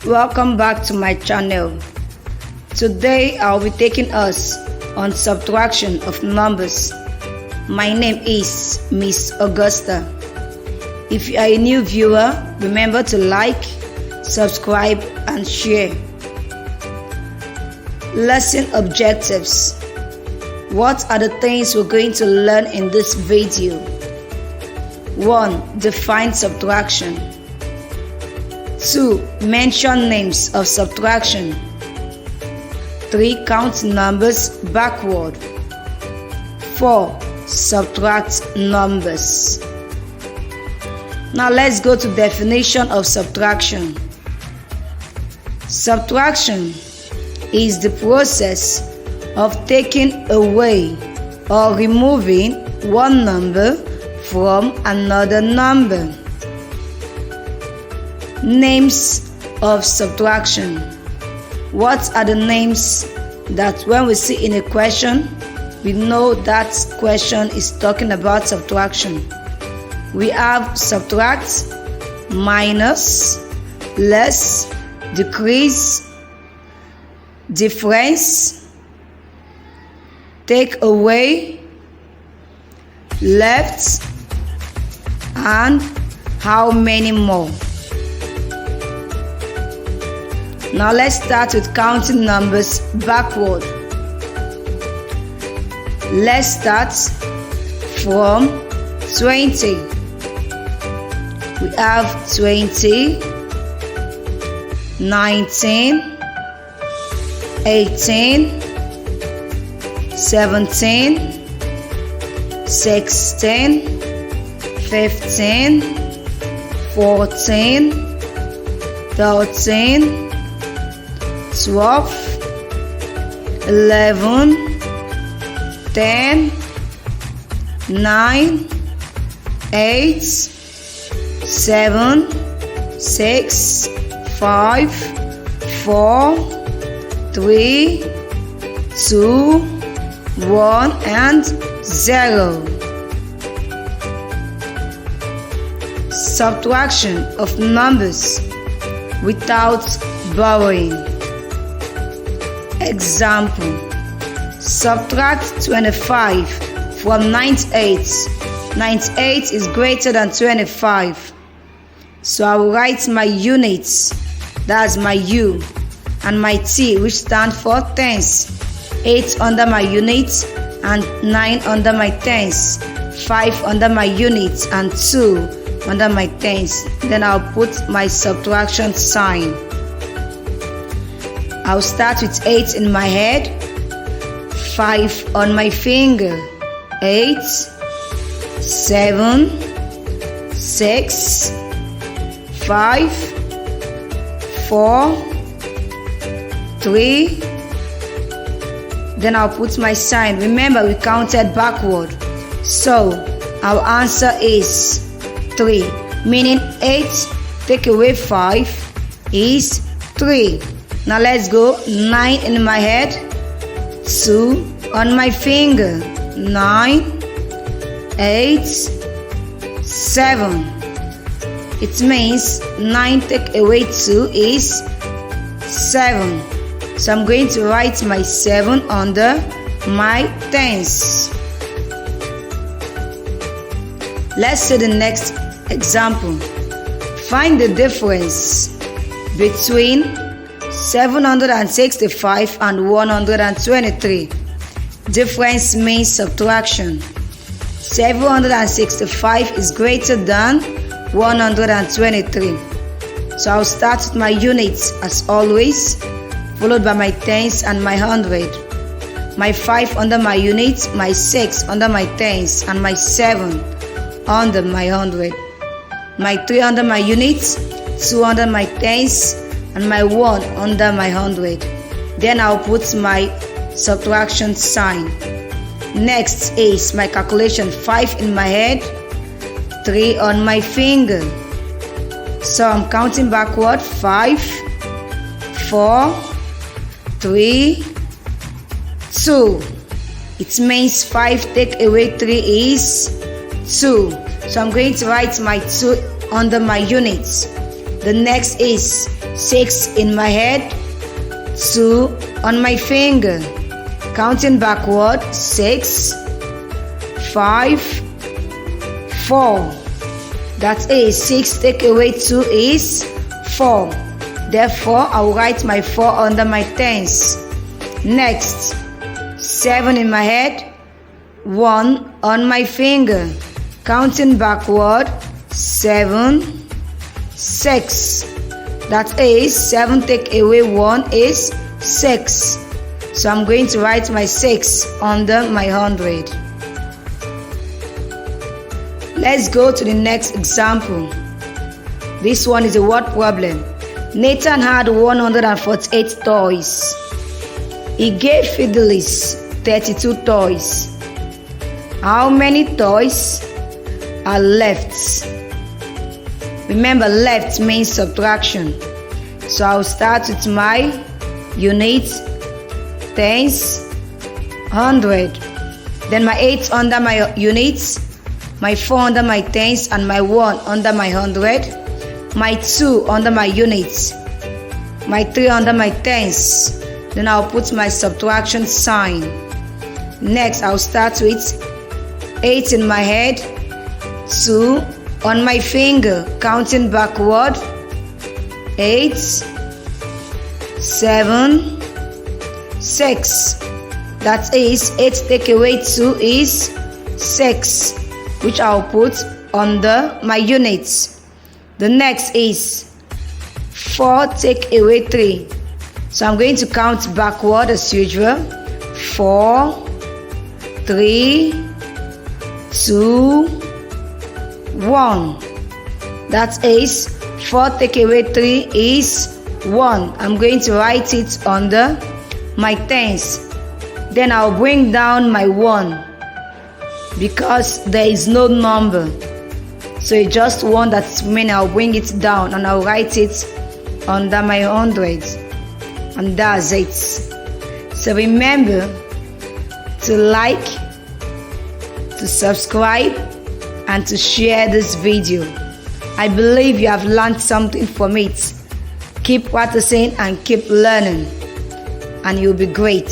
Welcome back to my channel. Today I'll be taking us on subtraction of numbers. My name is Miss Augusta. If you are a new viewer, remember to like, subscribe and share. Lesson objectives. What are the things we're going to learn in this video? 1. Define subtraction. 2. Mention names of subtraction. 3. Count numbers backward. 4. Subtract numbers. Now let's go to definition of subtraction. Subtraction is the process of taking away or removing one number from another number. Names of subtraction. What are the names that when we see in a question, we know that question is talking about subtraction? We have subtract, minus, less, decrease, difference, take away, left, and how many more. Now let's start with counting numbers backward. Let's start from 20. We have 20, 19, 18, 17, 16, 15, 14, 13, 12, 11, 10, 9, 8, 7, 6, 5, 4, 3, 2, 1 and 0. Subtraction of numbers without borrowing. Example: subtract 25 from 98. 98 is greater than 25. So I will write my units, that's my U, and my T, which stand for tens. 8 under my units and 9 under my tens. 5 under my units and 2 under my tens. Then I'll put my subtraction sign. I'll start with 8 in my head, 5 on my finger. 8, 7, 6, 5, 4, 3. Then I'll put my sign. Remember, we counted backward. So our answer is 3, meaning 8 take away 5 is 3. Now let's go. 9 in my head, 2 on my finger. 9, 8, 7. It means 9 take away 2 is 7. So I'm going to write my 7 under my tens. Let's see the next example. Find the difference between 765 and 123. Difference means subtraction. 765 is greater than 123. So I'll start with my units as always, followed by my tens and my hundred. My 5 under my units, my 6 under my tens, and my 7 under my hundred. My 3 under my units, 2 under my tens, and my 1 under my hundred. Then I'll put my subtraction sign. Next is my calculation. 5 in my head, 3 on my finger. So I'm counting backward. 5, 4, 3, 2. It means 5 take away 3 is 2. So I'm going to write my 2 under my units. The next is 6 in my head, 2 on my finger. Counting backward, 6, 5, 4. That is 6 take away 2 is 4. Therefore, I will write my 4 under my tens. Next, 7 in my head, 1 on my finger. Counting backward, 7, 6. That is 7 take away 1 is 6. So I'm going to write my 6 under my 100. Let's go to the next example. This one is a word problem. Nathan had 148 toys. He gave Fidelis 32 toys. How many toys are left? Remember, left means subtraction. So I'll start with my units, tens, 100. Then my 8 under my units, my 4 under my tens, and my 1 under my 100. My 2 under my units, my 3 under my tens. Then I'll put my subtraction sign. Next, I'll start with 8 in my head, 2 on my finger, counting backward, 8, 7, 6. That is 8 take away 2 is 6, which I'll put under my units. The next is 4 take away 3. So I'm going to count backward as usual. 4, 3, 2, 1. That is 4 take away 3 is 1. I'm going to write it under my tens. Then I'll bring down my 1 because there is no number. So it's just 1 that's remaining. I'll bring it down and I'll write it under my 100. And that's it. So remember to like, to subscribe, and to share this video. I believe you have learned something from it. Keep practicing and keep learning, and you'll be great.